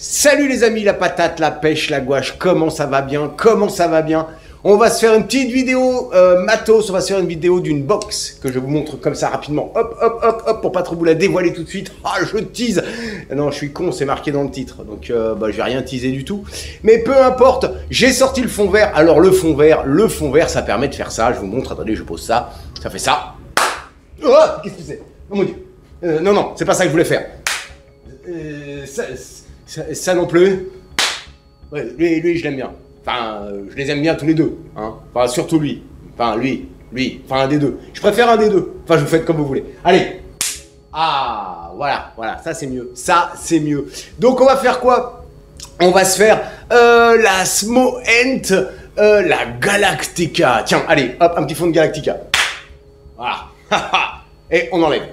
Salut les amis, la patate, la pêche, la gouache, comment ça va bien? Comment ça va bien? On va se faire une petite vidéo matos, on va se faire une vidéo d'une box que je vous montre comme ça rapidement. Hop, hop, hop, hop, pour pas trop vous la dévoiler tout de suite. Ah, je tease. Non, je suis con, c'est marqué dans le titre, donc je vais rien teaser du tout. Mais peu importe, j'ai sorti le fond vert. Alors le fond vert, ça permet de faire ça. Je vous montre, attendez, je pose ça. Ça fait ça. Oh, qu'est-ce que c'est? Oh mon Dieu. Non, c'est pas ça que je voulais faire. Ça non plus. Ouais, lui, je l'aime bien. Enfin, je les aime bien tous les deux. Hein. Enfin, surtout lui. Enfin, lui. Enfin, un des deux. Je préfère un des deux. Enfin, vous faites comme vous voulez. Allez. Ah, voilà. Ça, c'est mieux. Ça, c'est mieux. Donc, on va faire quoi? On va se faire la Smoent, la Galactica. Tiens, allez, hop, un petit fond de Galactica. Voilà. Et on enlève.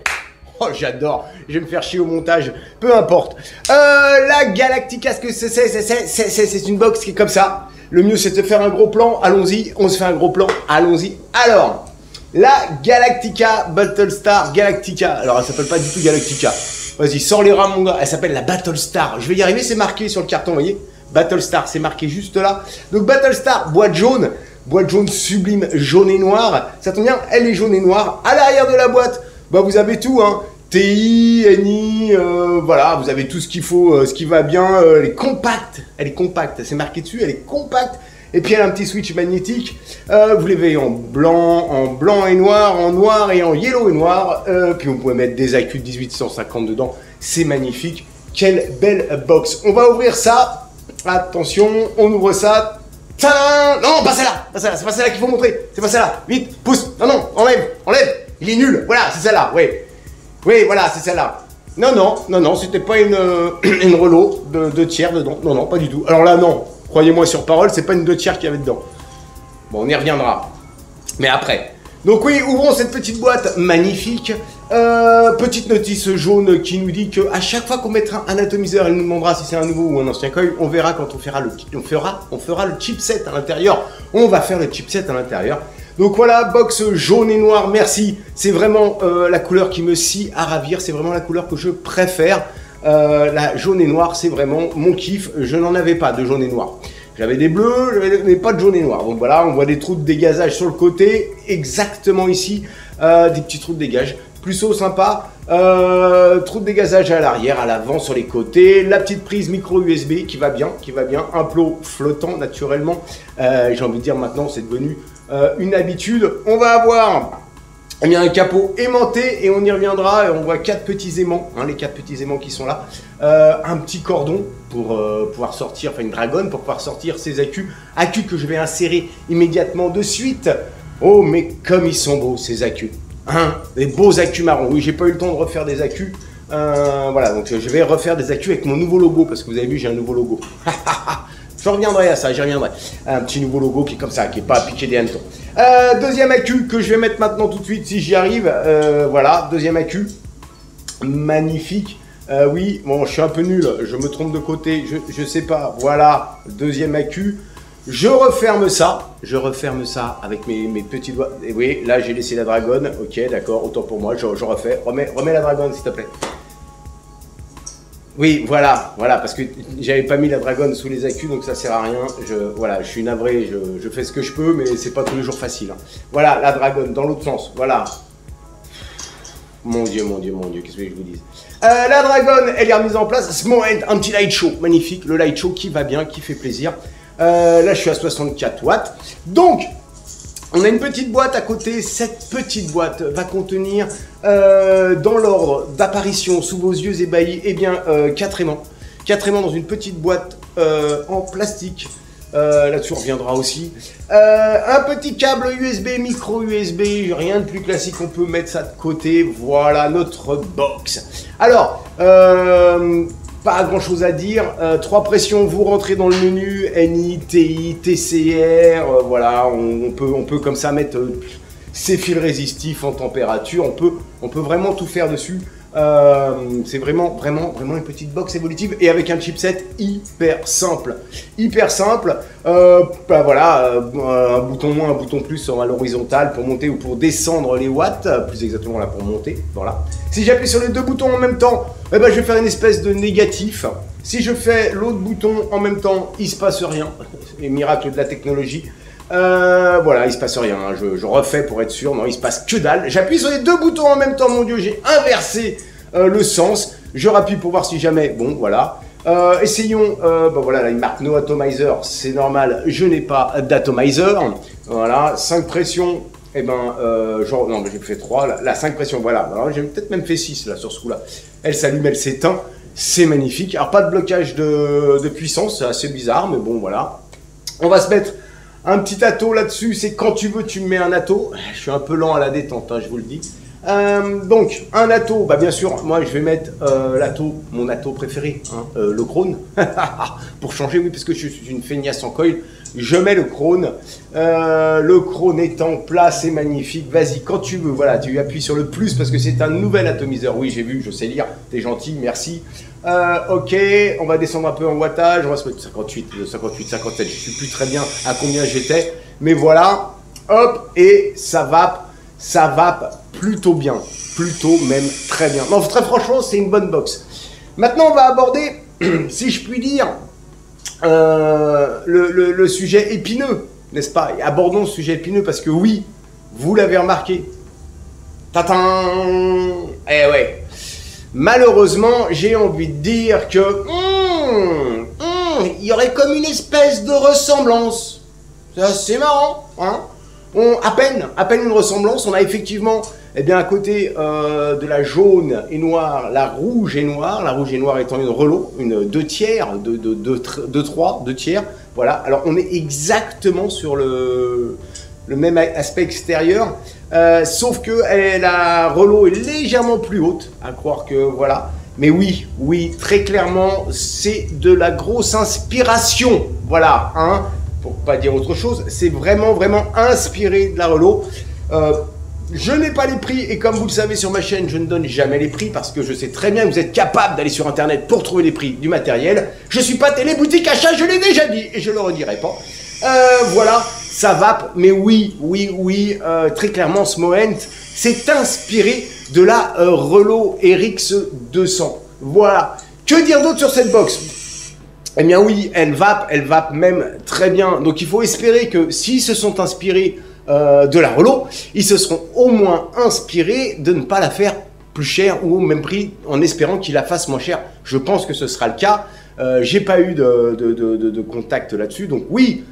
Oh, j'adore, je vais me faire chier au montage, peu importe. La Galactica, ce que c'est une box qui est comme ça. Le mieux, c'est de faire un gros plan, allons-y, on se fait un gros plan, allons-y. Alors, la Galactica Battlestar Galactica. Alors, elle s'appelle pas du tout Galactica. Vas-y, sors les rats, mon gars, elle s'appelle la Battlestar. Je vais y arriver, c'est marqué sur le carton, vous voyez. Battlestar, c'est marqué juste là. Donc, Battlestar, boîte jaune sublime, jaune et noir. Ça tombe bien, elle est jaune et noire. À l'arrière de la boîte, bah vous avez tout, hein. TI, NI, voilà, vous avez tout ce qu'il faut, ce qui va bien. Elle est compacte, c'est marqué dessus, elle est compacte. Et puis elle a un petit switch magnétique. Vous les voyez en blanc et noir, en noir et en yellow et noir. Puis vous pouvez mettre des accus de 1850 dedans, c'est magnifique. Quelle belle box. On va ouvrir ça. Attention, on ouvre ça. Tadam! Non, pas celle-là, c'est pas celle-là qu'il faut montrer. C'est pas celle-là. Vite, pousse. Non, enlève. Il est nul. Voilà, c'est celle-là, Oui, voilà, c'est celle-là. Non, c'était pas une relo de tiers dedans. Non, pas du tout. Alors là, non. Croyez-moi sur parole, c'est pas une 2 tiers qu'il y avait dedans. Bon, on y reviendra. Mais après. Donc oui, ouvrons cette petite boîte magnifique. Petite notice jaune qui nous dit qu'à chaque fois qu'on mettra un atomiseur, elle nous demandera si c'est un nouveau ou un ancien coil. On verra quand on fera le chipset à l'intérieur. On va faire le chipset à l'intérieur. Donc voilà, box jaune et noir, merci. C'est vraiment la couleur qui me scie à ravir. C'est vraiment la couleur que je préfère. La jaune et noir, c'est vraiment mon kiff. Je n'en avais pas de jaune et noir. J'avais des bleus, mais pas de jaune et noir. Donc voilà, on voit des trous de dégazage sur le côté. Exactement ici, des petits trous de dégage. Plutôt sympa. Trou de dégazage à l'arrière, à l'avant, sur les côtés. La petite prise micro USB qui va bien. Un plot flottant naturellement. J'ai envie de dire maintenant, c'est devenu une habitude. On va avoir un capot aimanté et on y reviendra. Et on voit 4 petits aimants, les 4 petits aimants qui sont là. Un petit cordon pour pouvoir sortir, enfin une dragonne pour pouvoir sortir ces accus. Accus que je vais insérer immédiatement de suite. Oh, mais comme ils sont beaux ces accus. Des beaux accus marrons. Oui, j'ai pas eu le temps de refaire des accus. Voilà, donc je vais refaire des accus avec mon nouveau logo parce que vous avez vu, j'ai un nouveau logo. Je reviendrai à ça, j'y reviendrai. Un petit nouveau logo qui est comme ça, qui n'est pas piqué des hannetons. Deuxième accu que je vais mettre maintenant tout de suite si j'y arrive. Voilà, deuxième accu. Magnifique. Oui, bon, je suis un peu nul, je me trompe de côté, je sais pas. Voilà, deuxième accu. Je referme ça avec mes petits doigts. Et oui, là j'ai laissé la dragonne. Ok, d'accord, autant pour moi, je refais. Remets la dragonne s'il te plaît. Oui, voilà, parce que j'avais pas mis la dragonne sous les accus, donc ça sert à rien. Voilà, je suis navré, je fais ce que je peux, mais c'est pas tous les jours facile. Voilà, la dragonne, dans l'autre sens, voilà. Mon Dieu, qu'est-ce que je vous dise? La dragonne, elle est remise en place. Smoent, un petit light show, magnifique. Le light show qui va bien, qui fait plaisir. Là, je suis à 64 watts. Donc, on a une petite boîte à côté. Cette petite boîte va contenir, dans l'ordre d'apparition sous vos yeux ébahis, 4 aimants. 4 aimants dans une petite boîte en plastique. Là-dessus, on reviendra aussi. Un petit câble USB, micro USB, rien de plus classique. On peut mettre ça de côté. Voilà notre box. Alors, pas grand chose à dire. 3 pressions, vous rentrez dans le menu NI, TI, TCR. Voilà, on peut comme ça mettre ces fils résistifs en température. On peut vraiment tout faire dessus. C'est vraiment une petite box évolutive et avec un chipset hyper simple. Hyper simple. Bah voilà, un bouton moins, un bouton plus à l'horizontale pour monter ou pour descendre les watts. Plus exactement là pour monter. Voilà. Si j'appuie sur les deux boutons en même temps, eh ben, je vais faire une espèce de négatif. Si je fais l'autre bouton en même temps, il se passe rien. Les miracles de la technologie. Voilà, il se passe rien, hein. Je refais pour être sûr, non, il se passe que dalle. J'appuie sur les deux boutons en même temps, mon Dieu, j'ai inversé le sens. Je rappuie pour voir si jamais, bon, voilà. Essayons, bah voilà, là, il marque No Atomizer, c'est normal, je n'ai pas d'atomizer. Voilà, 5 pressions, et ben, genre, non, j'ai fait 3, là, 5 pressions, voilà. Alors, j'ai peut-être même fait 6, là, sur ce coup-là. Elle s'allume, elle s'éteint, c'est magnifique. Alors, pas de blocage de puissance, c'est assez bizarre, mais bon, voilà. On va se mettre un petit atto là-dessus, c'est quand tu veux, tu me mets un atto. Je suis un peu lent à la détente, hein, je vous le dis. Donc, un atto, bah bien sûr, moi je vais mettre l'atto, mon atto préféré, hein, le Krone. Pour changer, oui, parce que je suis une feignasse en coil. Je mets le Krone. Le Krone est en place, c'est magnifique. Vas-y, quand tu veux, voilà, tu appuies sur le plus parce que c'est un nouvel atomiseur. Oui, j'ai vu, je sais lire, t'es gentil, merci. Ok, on va descendre un peu en wattage, on va se mettre 58, 58, 57, je ne sais plus très bien à combien j'étais, mais voilà, hop, et ça vape plutôt bien, plutôt même très bien. Non, très franchement, c'est une bonne box. Maintenant, on va aborder, si je puis dire, le sujet épineux, n'est-ce pas? Et abordons le sujet épineux parce que oui, vous l'avez remarqué. Tatin! Eh ouais. Malheureusement, j'ai envie de dire que il y aurait comme une espèce de ressemblance. C'est assez marrant, hein? À peine une ressemblance. On a effectivement, eh bien, à côté de la jaune et noire, la rouge et noire. La rouge et noire étant une relo, une 2 tiers, 2 tiers. Voilà. Alors, on est exactement sur le même aspect extérieur. Sauf que la relo est légèrement plus haute, à croire que voilà. Mais oui, très clairement, c'est de la grosse inspiration. Voilà, hein, pour pas dire autre chose, c'est vraiment inspiré de la relo. Je n'ai pas les prix et comme vous le savez sur ma chaîne, je ne donne jamais les prix parce que je sais très bien que vous êtes capable d'aller sur internet pour trouver les prix du matériel. Je suis pas téléboutique achat, je l'ai déjà dit et je le redirai pas. Voilà, ça vape, mais oui, très clairement, Smoent s'est inspiré de la Relo RX 200. Voilà. Que dire d'autre sur cette box? Eh bien oui, elle vape même très bien. Donc il faut espérer que s'ils se sont inspirés de la Relo, ils se seront au moins inspirés de ne pas la faire plus chère ou au même prix en espérant qu'ils la fassent moins chère. Je pense que ce sera le cas. J'ai pas eu de contact là-dessus, donc oui,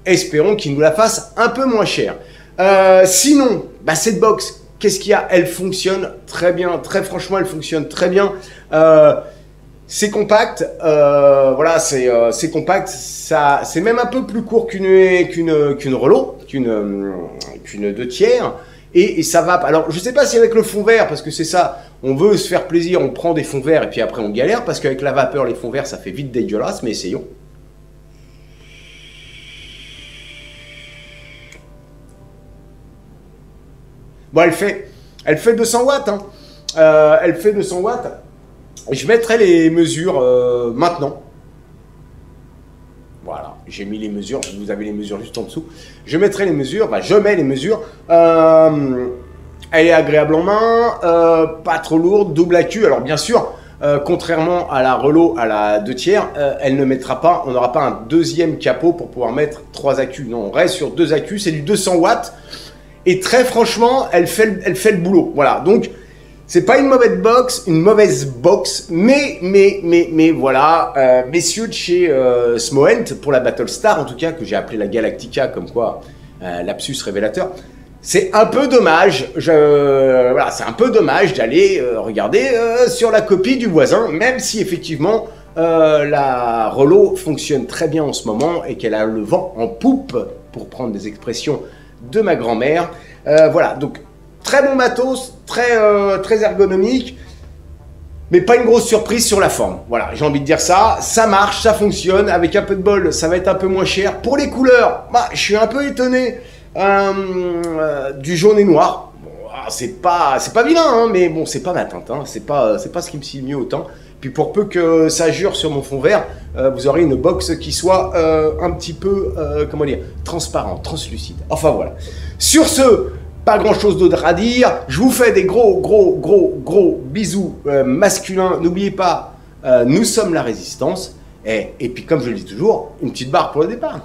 espérons qu'ils nous la fassent un peu moins chère. Sinon, bah, cette box, qu'est-ce qu'il y a? Elle fonctionne très bien, très franchement, elle fonctionne très bien. C'est compact, voilà, c'est compact. C'est même un peu plus court qu'une Relo, qu'une 2 tiers. Et ça vape. Alors, je ne sais pas si avec le fond vert, parce que c'est ça, on veut se faire plaisir, on prend des fonds verts et puis après on galère, parce qu'avec la vapeur, les fonds verts, ça fait vite dégueulasse, mais essayons. Bon, elle fait 200 watts, hein. Elle fait 200 watts. Je mettrai les mesures maintenant. Voilà, j'ai mis les mesures, vous avez les mesures juste en dessous. Je mettrai les mesures, bah, je mets les mesures. Elle est agréable en main, pas trop lourde, double accu. Alors bien sûr, contrairement à la Relo, à la 2 tiers, elle ne mettra pas, on n'aura pas un deuxième capot pour pouvoir mettre 3 accus. Non, on reste sur 2 accus, c'est du 200 watts. Et très franchement, elle fait le boulot. Voilà, donc c'est pas une mauvaise box, mais voilà, messieurs de chez Smoent, pour la Battlestar en tout cas, que j'ai appelé la Galactica, comme quoi, lapsus révélateur, c'est un peu dommage, voilà, c'est un peu dommage d'aller regarder sur la copie du voisin, même si effectivement la Relo fonctionne très bien en ce moment et qu'elle a le vent en poupe, pour prendre des expressions de ma grand-mère. Voilà, donc très bon matos, très ergonomique, mais pas une grosse surprise sur la forme. Voilà, j'ai envie de dire ça. Ça marche, ça fonctionne. Avec un peu de bol, ça va être un peu moins cher. Pour les couleurs, bah, je suis un peu étonné du jaune et noir. Bon, c'est pas vilain, hein, mais bon, c'est pas ma teinte, hein, c'est pas ce qui me sied mieux autant. Puis pour peu que ça jure sur mon fond vert, vous aurez une box qui soit un petit peu, comment dire, transparente, translucide. Enfin voilà. Sur ce, pas grand chose d'autre à dire. Je vous fais des gros bisous masculins. N'oubliez pas, nous sommes la résistance. Et puis comme je le dis toujours, une petite barre pour le départ.